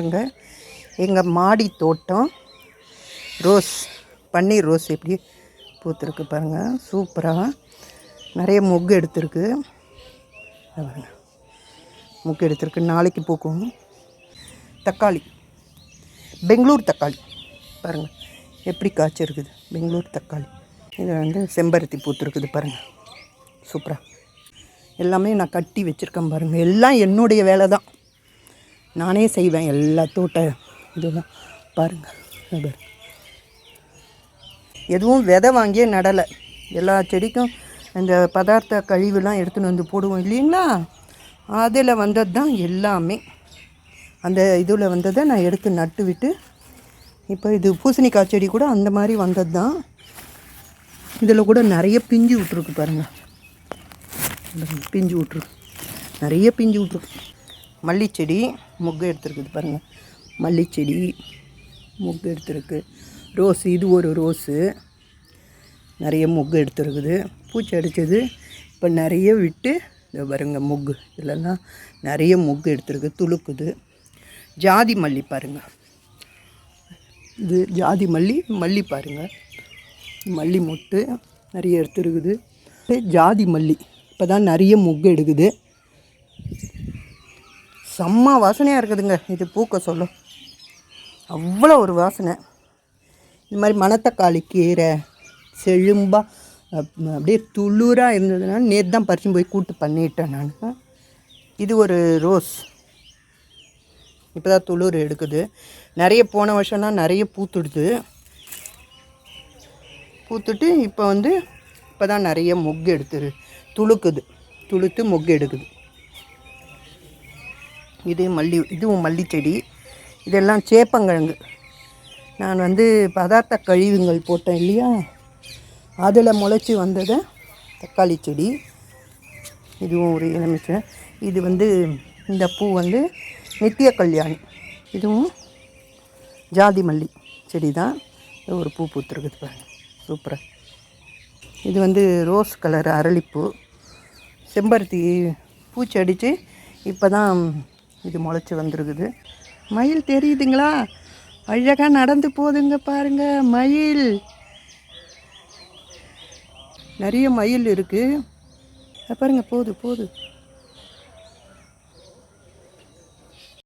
பாருங்கள், எங்கள் மாடி தோட்டம் ரோஸ், பன்னீர் ரோஸ் எப்படி பூத்துருக்கு பாருங்கள். சூப்பராக நிறைய மொக்கு எடுத்துருக்கு. மொக்கு எடுத்துருக்கு, நாளைக்கு பூக்கும். தக்காளி, பெங்களூர் தக்காளி பாருங்கள் எப்படி காய்ச்சிருக்குது. பெங்களூர் தக்காளி. இது வந்து செம்பருத்தி பூத்துருக்குது பாருங்கள். சூப்பராக எல்லாமே நான் கட்டி வச்சுருக்கேன் பாருங்கள். எல்லாம் என்னுடைய வேலை தான், நானே செய்வேன் எல்லா தோட்ட இதெல்லாம் பாருங்கள். எதுவும் விதை வாங்கியே நடலை. எல்லா செடிக்கும் இந்த பதார்த்த கழிவுலாம் எடுத்துன்னு வந்து போடுவோம் இல்லைங்களா, அதில் வந்தது தான் எல்லாமே. அந்த இதில் வந்ததை நான் எடுத்து நட்டு விட்டு, இப்போ இது பூசணிக்காய் செடி கூட அந்த மாதிரி வந்தது தான். இதில் கூட நிறைய பிஞ்சு விட்ருக்கு பாருங்கள். பிஞ்சு விட்ருக்கு, நிறைய பிஞ்சு விட்ருக்கு. மல்லிச்செடி மொக்கு எடுத்துருக்குது பாருங்கள். மல்லிச்செடி மொக்கு எடுத்துருக்கு. ரோஸு, இது ஒரு ரோஸு நிறைய மொக்கு எடுத்துருக்குது. பூச்சி அடித்தது இப்போ நிறைய விட்டு இதை பாருங்க மொக்கு, இதெல்லாம் நிறைய மொக்கு எடுத்துருக்கு, துளுக்குது. ஜாதி மல்லி பாருங்கள், இது ஜாதி மல்லி. மல்லி பாருங்கள், மல்லி மொட்டு நிறைய எடுத்துருக்குது. ஜாதி மல்லி இப்போ தான் நிறைய மொக்கு எடுக்குது. செம்ம வாசனையாக இருக்குதுங்க இது பூக்க சொல்ல, அவ்வளோ ஒரு வாசனை. இது மாதிரி மணத்தக்காளி கீரை செழும்பாக அப்படியே துளுராக இருந்ததுனால நேற்று தான் பறிச்சு போய் கூட்டு பண்ணிட்டேன் நான். இது ஒரு ரோஸ், இப்போ தான் துளுர் எடுக்குது. நிறைய போன வருஷம்லாம் நிறைய பூத்துடுது. பூத்துட்டு இப்போ வந்து இப்போ தான் நிறைய மொக்கு எடுத்துரு துளுக்குது, துளுத்து மொக்கு எடுக்குது. இது மல்லி, இதுவும் மல்லிச்செடி. இதெல்லாம் சேப்பங்கிழங்கு. நான் வந்து பதார்த்த கழிவுங்கள் போட்டேன் இல்லையா, அதில் முளைச்சி வந்தது தக்காளி செடி. இதுவும் ஒரு எலுமிச்சை. இது வந்து இந்த பூ வந்து நித்திய கல்யாணி. இதுவும் ஜாதி மல்லி செடி தான். ஒரு பூ பூத்துருக்குது பாருங்கள், சூப்பராக. இது வந்து ரோஸ் கலர் அரளிப்பூ. செம்பருத்தி பூச்சி அடித்து இப்போ தான் இது முளைச்சி வந்துருக்குது. மயில் தெரியுதுங்களா, அழகாக நடந்து போகுதுங்க பாருங்கள். மயில், நிறைய மயில் இருக்குது பாருங்கள். போகுது